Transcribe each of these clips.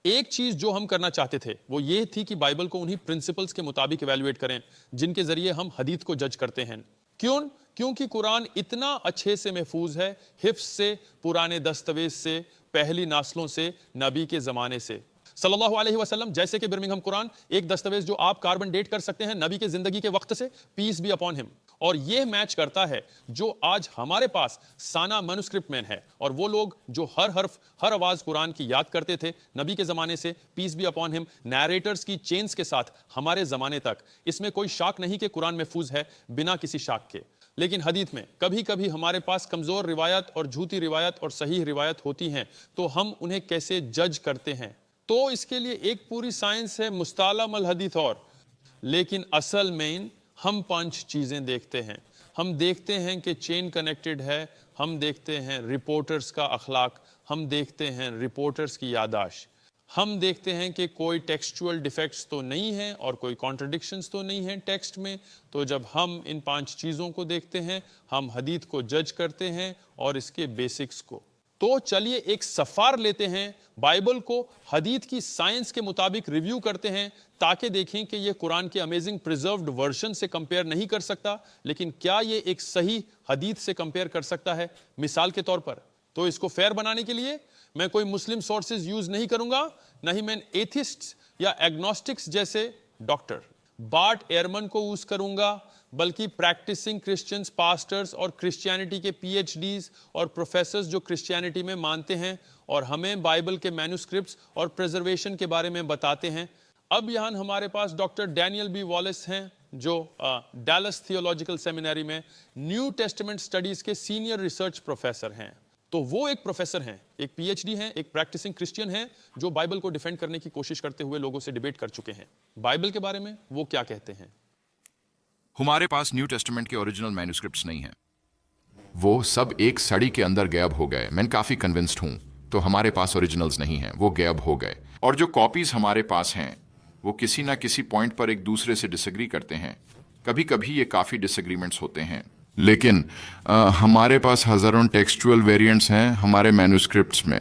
एक चीज जो हम करना चाहते थे वो ये थी कि बाइबल को उन्हीं प्रिंसिपल्स के मुताबिक इवैल्यूएट करें जिनके जरिए हम हदीथ को जज करते हैं। क्योंकि कुरान इतना अच्छे से महफूज है, हिफ्ज से, पुराने दस्तावेज से, पहली नस्लों से, नबी के जमाने से सल्लल्लाहु अलैहि वसल्लम। जैसे कि बिर्मिंघम कुरान एक दस्तावेज जो आप कार्बन डेट कर सकते हैं नबी के जिंदगी के वक्त से, पीस बी अपॉन हिम, और यह मैच करता है जो आज हमारे पास साना मैन्युस्क्रिप्ट में है। और वो लोग जो हर हर्फ हर आवाज कुरान की याद करते थे नबी के जमाने से, पीस बी अपॉन हिम, नैरेटर्स की चेन्स के साथ हमारे जमाने तक, इसमें कोई शाक नहीं कि कुरान महफूज है बिना किसी शाक के। लेकिन हदीथ में कभी कभी हमारे पास कमजोर रिवायत और झूठी रिवायत और सही रिवायत होती हैं, तो हम उन्हें कैसे जज करते हैं? तो इसके लिए एक पूरी साइंस है, मुस्तलाह अल हदीथ। और लेकिन असल में हम 5 चीजें देखते हैं। हम देखते हैं कि चेन कनेक्टेड है, हम देखते हैं रिपोर्टर्स का अखलाक, हम देखते हैं रिपोर्टर्स की यादाश्त, हम देखते हैं कि कोई टेक्सचुअल डिफेक्ट्स तो नहीं है और कोई कॉन्ट्रडिक्शंस तो नहीं है टेक्स्ट में। तो जब हम इन 5 चीज़ों को देखते हैं, हम हदीथ को जज करते हैं और इसके बेसिक्स को। तो चलिए एक सफार लेते हैं, बाइबल को हदीथ की साइंस के मुताबिक रिव्यू करते हैं, ताकि देखें कि ये कुरान के अमेजिंग प्रिजर्व्ड वर्जन से कंपेयर नहीं कर सकता, लेकिन क्या ये एक सही हदीथ से कंपेयर कर सकता है मिसाल के तौर पर। तो इसको फेयर बनाने के लिए मैं कोई मुस्लिम सोर्सेज यूज नहीं करूंगा, नहीं मैं एथिस्ट्स या एग्नोस्टिक्स जैसे डॉक्टर बार्ट एयरमन को यूज करूंगा, बल्कि प्रैक्टिसिंग क्रिश्चियंस, पास्टर्स और क्रिश्चियनिटी के पीएचडीज और प्रोफेसर्स जो क्रिश्चियनिटी में मानते हैं और हमें बाइबल के मैन्युस्क्रिप्ट्स और प्रिजर्वेशन के बारे में बताते हैं। अब यहाँ हमारे पास डॉक्टर डैनियल बी वॉलेस हैं जो डैलस थियोलॉजिकल सेमिनरी में न्यू टेस्टामेंट स्टडीज के सीनियर रिसर्च प्रोफेसर हैं। तो वो एक प्रोफेसर हैं, एक पीएचडी हैं, एक प्रैक्टिसिंग क्रिश्चियन हैं जो बाइबल को डिफेंड करने की कोशिश करते हुए लोगों से डिबेट कर चुके हैं। बाइबल के बारे में वो क्या कहते हैं? हमारे पास न्यू टेस्टामेंट के ओरिजिनल मैन्युस्क्रिप्ट्स नहीं हैं। वो सब एक सड़ी के अंदर गैब हो गए। मैं काफ़ी कन्विंस्ड हूँ। तो हमारे पास ओरिजिनल्स नहीं हैं, वो गैब हो गए। और जो कॉपीज हमारे पास हैं वो किसी ना किसी पॉइंट पर एक दूसरे से डिसएग्री करते हैं। कभी कभी ये काफ़ी डिसएग्रीमेंट्स होते हैं, लेकिन हमारे पास हज़ारों टेक्सचुअल वेरिएंट्स हैं हमारे मैन्युस्क्रिप्ट्स में।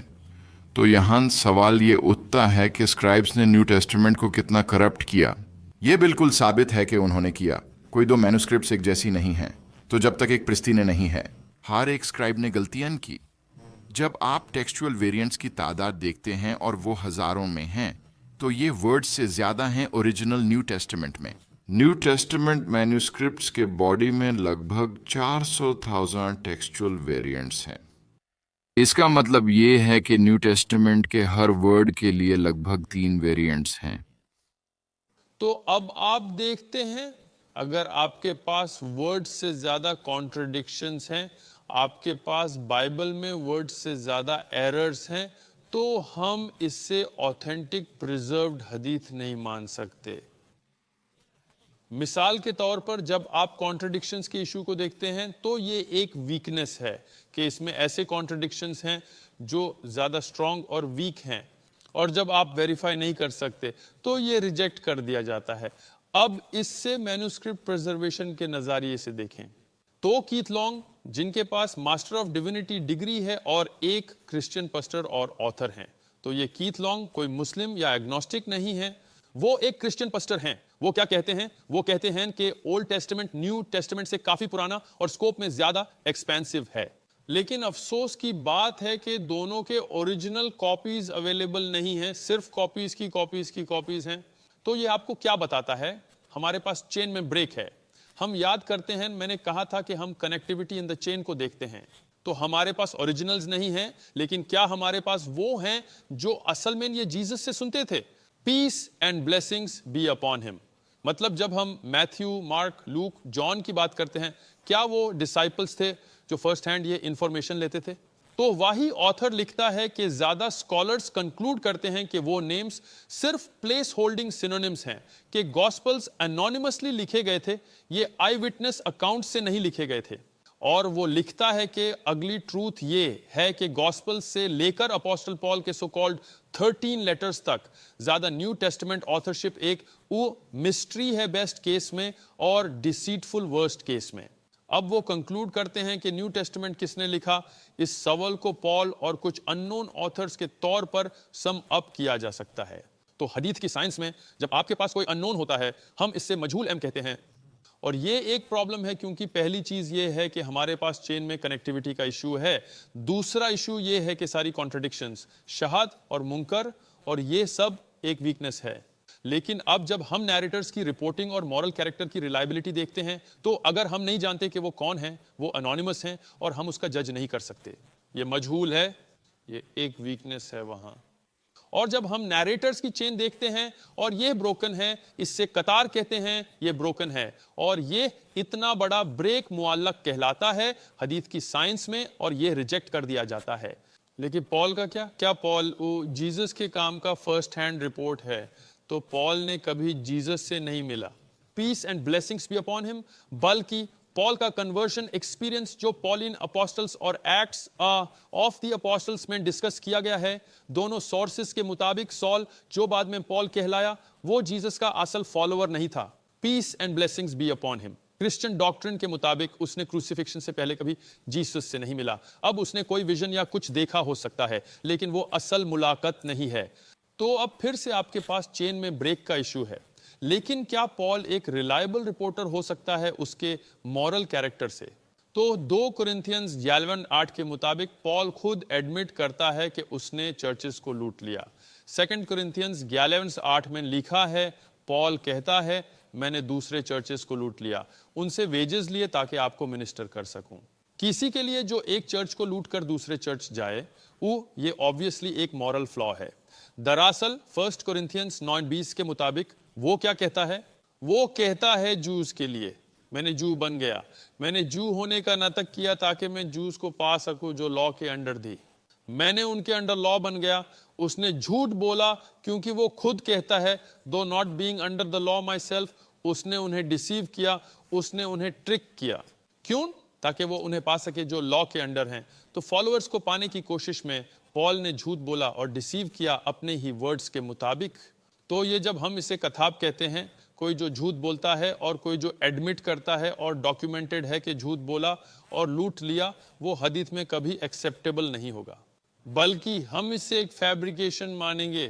तो यहाँ सवाल ये उठता है कि स्क्राइब्स ने न्यू टेस्टामेंट को कितना करप्ट किया। ये बिल्कुल साबित है कि उन्होंने किया। कोई 2 मैन्युस्क्रिप्ट्स एक जैसी नहीं हैं, तो जब तक एक प्रिस्तीने नहीं है, हर एक स्क्राइब ने गलतियां की। जब आप टेक्सचुअल वेरिएंट्स की तादाद देखते हैं और वो हज़ारों में हैं, तो ये वर्ड्स से ज़्यादा हैं ओरिजिनल न्यू टेस्टामेंट में। न्यू टेस्टामेंट मैन्युस्क्रिप्ट्स के बॉडी में लगभग 400,000 टेक्सचुअल वेरिएंट्स हैं। इसका मतलब ये है कि न्यू टेस्टामेंट के हर वर्ड के लिए लगभग 3 वेरिएंट्स हैं। तो अब आप देखते हैं, अगर आपके पास वर्ड से ज्यादा कॉन्ट्रडिक्शंस हैं, आपके पास बाइबल में वर्ड से ज्यादा एरर्स हैं, तो हम इससे ऑथेंटिक प्रिजर्व्ड हदीथ नहीं मान सकते। मिसाल के तौर पर जब आप कॉन्ट्रडिक्शंस के इशू को देखते हैं, तो ये एक वीकनेस है कि इसमें ऐसे कॉन्ट्रडिक्शंस हैं जो ज़्यादा स्ट्रॉन्ग और वीक हैं, और जब आप वेरीफाई नहीं कर सकते तो ये रिजेक्ट कर दिया जाता है। अब इससे मैन्युस्क्रिप्ट प्रिजर्वेशन के नज़रिए से देखें तो कीथ लॉन्ग, जिनके पास मास्टर ऑफ डिविनिटी डिग्री है और एक क्रिश्चियन पास्टर और ऑथर हैं, तो ये कीथ लॉन्ग कोई मुस्लिम या एग्नोस्टिक नहीं है, वो एक क्रिश्चियन पास्टर हैं। वो क्या कहते हैं? वो कहते हैं कि ओल्ड टेस्टामेंट न्यू टेस्टामेंट से काफी पुराना और स्कोप में ज्यादा एक्सपेंसिव है। लेकिन अफसोस की बात है कि दोनों के ओरिजिनल कॉपीज अवेलेबल नहीं है, सिर्फ कॉपीज की कॉपीज हैं। तो ये आपको क्या बताता है? हमारे पास चेन में ब्रेक है। हम याद करते हैं, मैंने कहा था कि हम कनेक्टिविटी इन द चेन को देखते हैं। तो हमारे पास ओरिजिनल्स नहीं हैं, लेकिन क्या हमारे पास वो हैं जो असल में ये जीसस से सुनते थे? Peace and blessings be upon him. मतलब जब हम मैथ्यू, मार्क, लूक, जॉन की बात करते हैं, क्या वो डिसाइपल्स थे जो फर्स्ट हैंड ये इंफॉर्मेशन लेते थे? तो वही ऑथर लिखता है कि ज्यादा स्कॉलर्स कंक्लूड करते हैं कि वो नेम्स सिर्फ प्लेस होल्डिंग सिनोनिम्स हैं, कि गॉस्पल्स एनोनिमसली लिखे गए थे, ये आई विटनेस अकाउंट से नहीं लिखे गए थे। और वो लिखता है कि अगली ट्रूथ ये है कि गॉस्पल से लेकर अपोस्टल पॉल के सो कॉल्ड 13 लेटर्स तक ज्यादा न्यू टेस्टामेंट ऑथरशिप एक वो मिस्ट्री है बेस्ट केस में और डिसीटफुल वर्स्ट केस में। अब वो कंक्लूड करते हैं कि न्यू टेस्टामेंट किसने लिखा, इस सवाल को पॉल और कुछ अननोन ऑथर्स के तौर पर सम अप किया जा सकता है। तो हदीथ की साइंस में जब आपके पास कोई अननोन होता है, हम इससे मजहूल एम कहते हैं। और ये एक प्रॉब्लम है, क्योंकि पहली चीज ये है कि हमारे पास चेन में कनेक्टिविटी का इशू है। दूसरा इशू ये है कि सारी कॉन्ट्रडिक्शंस, शहाद और मुनकर, और ये सब एक वीकनेस है। लेकिन अब जब हम नैरेटर्स की रिपोर्टिंग और मॉरल कैरेक्टर की रिलायबिलिटी देखते हैं, तो अगर हम नहीं जानते कि वो कौन है, वो अनोनिमस हैं और हम उसका जज नहीं कर सकते, ये मजहूल है, ये एक वीकनेस है वहां। और जब हम नैरेटर्स की चेन देखते हैं और ये ब्रोकन है, इससे कतार कहते हैं, ये ब्रोकन है, और ये इतना बड़ा ब्रेक मुअल्लक कहलाता है हदीथ की साइंस में, और ये रिजेक्ट कर दिया जाता है। लेकिन पॉल का क्या पॉल जीसस के काम का फर्स्ट हैंड रिपोर्ट है, तो पॉल ने कभी जीसस से नहीं मिला, peace and blessings be upon him, बल्कि पॉल का कन्वर्शन एक्सपीरियंस जो पॉलिन अपोस्टल्स और एक्ट्स ऑफ द अपोस्टल्स में डिस्कस किया गया है, दोनों सोर्सेस के मुताबिक सॉल, जो बाद में पॉल कहलाया, वो जीसस का असल फॉलोअर नहीं था। Peace and blessings be upon him, Christian doctrine के मुताबिक उसने क्रूसिफिक्शन से पहले कभी जीसस से नहीं मिला। अब उसने कोई विजन या कुछ देखा हो सकता है, लेकिन वो असल मुलाकात नहीं है। तो अब फिर से आपके पास चेन में ब्रेक का इशू है। लेकिन क्या पॉल एक रिलायबल रिपोर्टर हो सकता है उसके मॉरल कैरेक्टर से? तो 2 कुरिन्थियंस 11:8 के मुताबिक पॉल खुद एडमिट करता है कि उसने चर्चेस को लूट लिया। 2 कुरिन्थियंस 11:8 में लिखा है, पॉल कहता है, मैंने दूसरे चर्चेस को लूट लिया, उनसे वेजेस लिए ताकि आपको मिनिस्टर कर सकूं। किसी के लिए जो एक चर्च को लूट कर दूसरे चर्च जाए, ये ऑब्वियसली एक मॉरल फ्लॉ है। दरअसल 1 कुरिन्थियंस 9:20 के मुताबिक वो क्या कहता है? वो कहता है जूस के लिए, मैंने जू बन गया, मैंने जू होने का नाटक किया ताकि मैं जूस को पा सकूं जो लॉ के अंडर थी, मैंने उनके अंडर लॉ बन गया। उसने झूठ बोला क्योंकि वो खुद कहता है, दो not being under the law my self, उसने उन्हें डिसीव किया, उसने उन्हें ट्रिक किया। क्यों? ताकि वो उन्हें पा सके जो लॉ के अंडर हैं। तो फॉलोअर्स को पाने की कोशिश में पॉल ने झूठ बोला और डिसीव किया अपने ही वर्ड्स के मुताबिक। तो ये जब हम इसे कथाब कहते हैं, कोई जो झूठ बोलता है और कोई जो एडमिट करता है और डॉक्यूमेंटेड है कि झूठ बोला और लूट लिया, वो हदीथ में कभी एक्सेप्टेबल नहीं होगा, बल्कि हम इसे एक फैब्रिकेशन मानेंगे।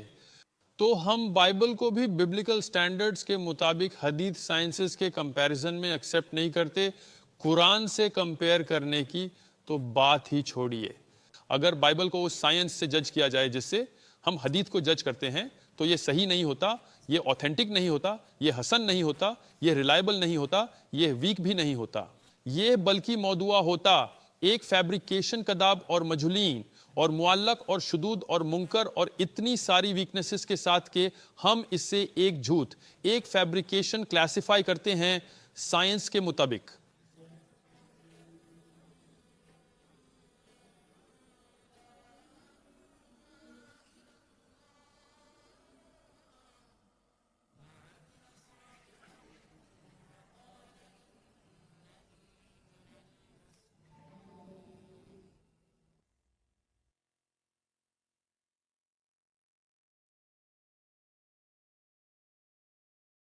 तो हम बाइबल को भी बिब्लिकल स्टैंडर्ड्स के मुताबिक हदीथ साइंसेस के कंपैरिजन में एक्सेप्ट नहीं करते। कुरान से कंपेयर करने की तो बात ही छोड़िए। अगर बाइबल को उस साइंस से जज किया जाए जिससे हम हदीथ को जज करते हैं, तो ये सही नहीं होता, ये ऑथेंटिक नहीं होता, ये हसन नहीं होता, ये रिलायबल नहीं होता, ये वीक भी नहीं होता। ये बल्कि मौदुआ होता एक फैब्रिकेशन कदाब और मजहूलीन और मुअल्लक और शुदूद और मुनकर और इतनी सारी वीकनेसेस के साथ के हम इससे एक झूठ, एक फैब्रिकेशन क्लासिफाई करते हैं साइंस के मुताबिक।